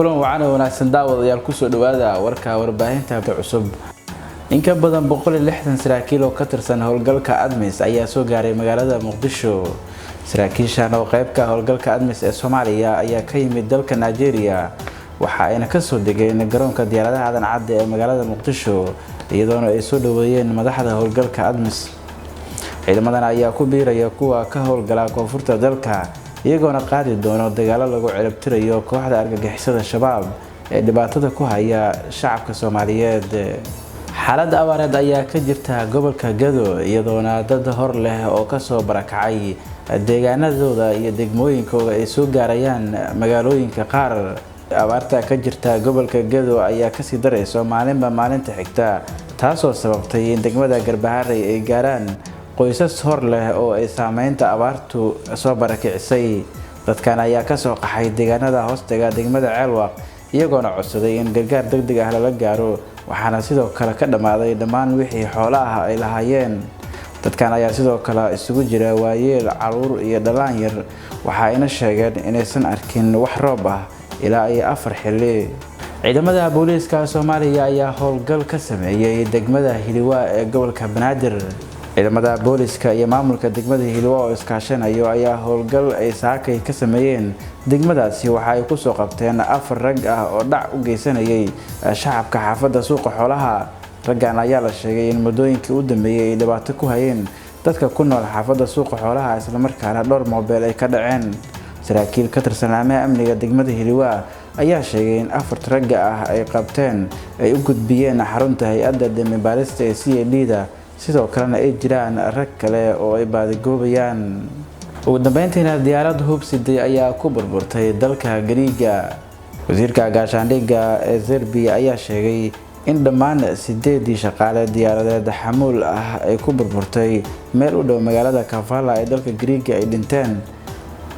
kulan wacan oo wanaagsan daawadayaal ku soo dhawaada warka warbaahinta cusub. In ka badan 160 saraakiil oo ka tirsan howlgalka ADMIS ayaa soo gaaray magaalada Muqdisho. Saraakiishan oo qayb ka howlgalka ADMIS ee Soomaaliya ayaa ka yimid dalka Nigeria, waxa ayna ka soo degeen garoonka diyaaradaha Aadan Cadde ee magaalada Muqdisho, iyadoo ay soo dhaweeyeen madaxda howlgalka ADMIS. ciidamadan ayaa ku biiraya kuwa ka howlgala koonfurta dalka, iyagoona qaadi doono dagaalo lagu ciribtirayo kooxda argagixisada shabaab ee dhibaatada ku haya shacabka Soomaaliyeed. xaalad abaareed ayaa ka jirta gobolka Gado, iyadoona dad hor leh oo ka soo barakacay deegaanadooda iyo degmooyinkooda ay soo gaarayaan magaalooyinka qaar. abaarta ka jirta gobolka Gado ayaa ka sii darayso maalinba maalinta xigta, taasoo sababtay in degmada Garbaharey ay gaaraan qoysas hor leh oo ay saameynta abaartu soo barakicisay. dadkan ayaa ka soo qaxay deegaanada hoostaga degmada Ceelwaq, iyagoona codsaday in gargaar degdeg ah lala gaaro, waxaana sidoo kale ka dhamaaday dhammaan wixii xoolo ah ay lahaayeen. dadkan ayaa sidoo kale isugu jira waayeel, caruur iyo dhalaan yar, waxa ayna sheegeen inaysan arkin wax roob ah ilaa ay 4 xilli. ciidamada booliiska Soomaaliya ayaa howlgal ka sameeyay degmada Hiliwa ee gobolka Banaadir. ciidamada booliiska iyo maamulka degmada Hiliwa oo iskaashanayo ayaa howlgal ay saakay ka sameeyeen degmadaasi, waxa ay ku soo qabteen 4 rag ah oo dhac u geysanayay shacabka xaafadda suuqa xoolaha. raggan ayaa la sheegay in muddooyinkii u dambeeyay ay dhibaato ku hayeen dadka ku nool xaafadda suuqa xoolaha, isla markaana dhowr moobeel ay ka dhaceen. saraakiil ka tirsan amniga degmada Hiliwa ayaa sheegay in 4 rag ah ay qabteen ay u gudbiyeen xarunta hay'adda dambibaarista ee CID-da, sidoo kalena ay jiraan rag kale oo ay baadigoobayaan. ugu dambeyntiina diyaarad hubsiday ayaa ku burburtay dalka Gariiga. wasiirka gaashaandhigga ee Serbia ayaa sheegay in dhammaan 8 shaqaale diyaaradeed xamuul ah ay ku burburtay meel u dhow magaalada Kampala ee dalka Gariiga ay dhinteen.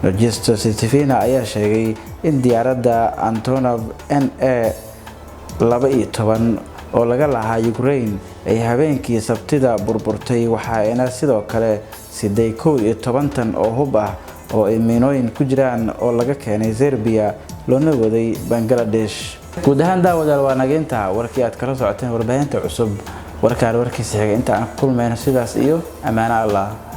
Logisto Sitifina ayaa sheegay in diyaaradda Antonov NA-12 oo laga lahaa Ukraine ay habeenkii Sabtida burburtay, waxa ayna sidoo kale siday 11 tan oo hub ah oo ay miinooyin ku jiraan oo laga keenay Serbia loona waday Bangladesh. guud ahaan daawadayaal waa nageynta warkii aad kala socoteen warbaahinta cusub. warkiisa xiga inta aan kulmayno sidaas iyo amaana Allah.